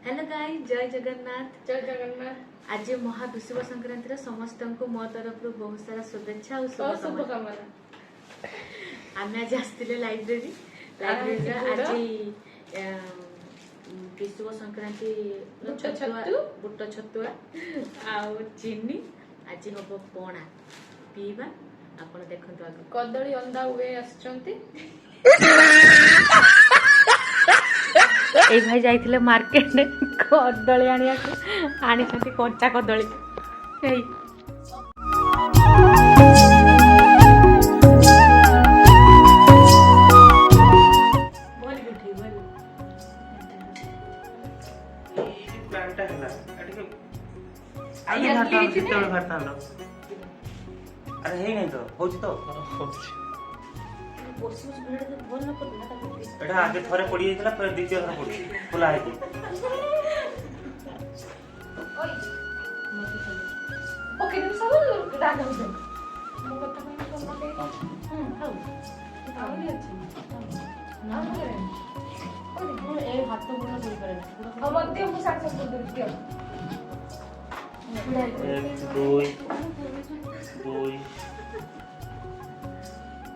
Hello guys, जय जगन्नाथ। जय जगन्नाथ। आज महाविषुव संक्रांति समस्त को मो तरफ बहुत सारा शुभेच्छा और शुभकामना। आम आज आसते लाइब्रेरी आज विषुव संक्रांति बुट छतुआ आउ चीनी आज हम पणा पीवा आपण देखंतु आगे कदली अंडा हुए आछंती ए भाई जाइथिले मार्केट ने कदली आनिया आनी छथि कंचा कदली एई बोली गुठी बोली ई प्लांट हला एटिके आगे भारता कितने भारता लो अरे हे नहीं तो होची तो बस बस भिड़ के बोल न पड़ला ता एटा आगे थरे पड़ी जाइतला फिर द्वितीय थरे पड़ी खुला है कि ओय ओके तुम सब राग हो मो कथा में कोन मते हाउ आवली अछि ना करे ओरे ए हाथ तो बोला बोल करे हम मते हम साथ सब बोल दियो एक दुई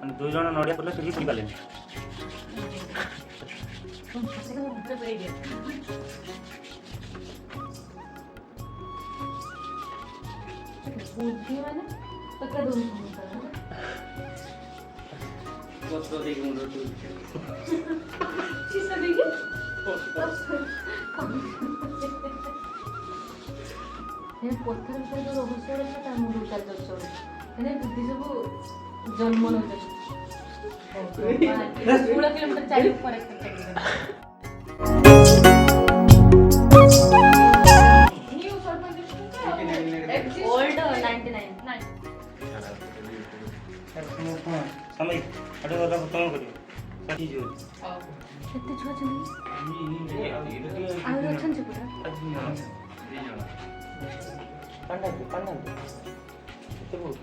अनि दुई जण नडिया पडले सेही पडी पाले तुम फसे का मुद्रा पड़े गया बुद्धि माने तो क्या दूर कोतो देख मुंडो तू चीज देखी हे पत्थर से जो रहस्य रहता ता मुंडो चाल चल एने बुद्धि सब जन्म न होते 16 किलोमीटर चालू पर न्यू सरपंच ओल्ड 99 समय अटे वाला खत्म करियो सही जो केते छुआ छनी आउ अछन से पुरा पंडा केते बोल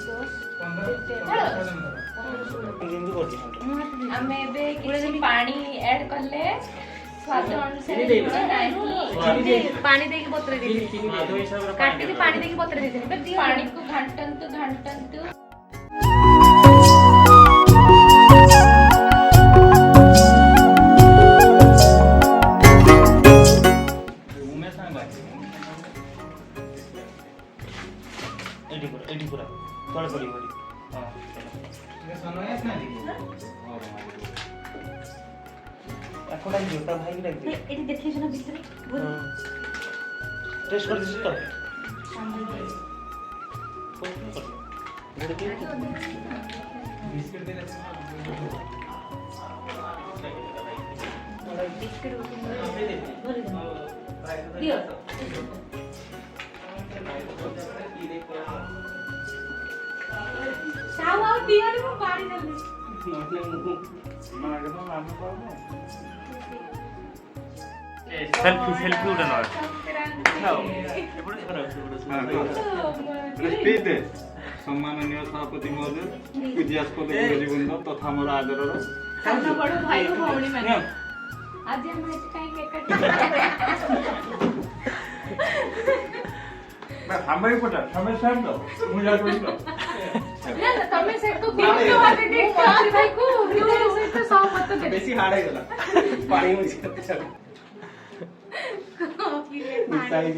10 हमें बे किसी पानी ऐड कर ले स्वाद अनुसार पानी दे के बोतल दे काटी के पानी दे के बोतल दे पानी को घंटन एडी पूरा तोड़ पड़ी बड़ी हां ये सनोयस ना देखी এখন আমি জোতা ভাই কি লাগবে এটি দেখিছ না ভিতরে টেস্ট করে দিছিস তো বিস্কিট দে বিস্কিট ভরে দিও साव आउ दियो रे मो बाड़ी जल्दी सेल्फी उड़ा ना स्पीड सम्माननीय सभापति महोदय पूज्यास्पद गुरुजीवृंद तथा मोर आदरर साना बड़ भाई को भौणी माने आज हम काई केक काट हमारी पटा हमें सब दो मुझे कोई दो ना तमे से तो दियो वाले देख के भाई को दियो से तो सौ मत दे बेसी हार्ड है गला पानी में चल पानी